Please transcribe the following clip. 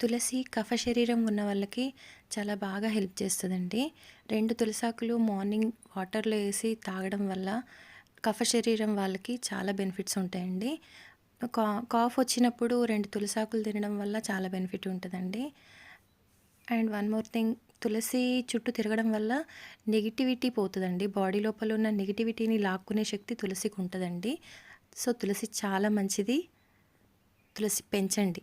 తులసి కఫ శరీరం ఉన్న వాళ్ళకి చాలా బాగా హెల్ప్ చేస్తదండి. 2 తులసాకులు మార్నింగ్ వాటర్‌లో ఏసి తాగడం వల్ల కఫ శరీరం వాళ్ళకి చాలా బెనిఫిట్స్ ఉంటాయండి. కా కాఫ్ వచ్చినప్పుడు 2 తులసాకులు తినడం వల్ల చాలా బెనిఫిట్ ఉంటదండి. అండ్ వన్ మోర్ థింగ్, తులసి చుట్టూ తిరగడం వల్ల నెగటివిటీ పోతదండి. బాడీ లోపల ఉన్న నెగటివిటీని లాక్కునే శక్తి తులసికుంటదండి. సో, తులసి చాలా మంచిది. తులసి పెంచండి.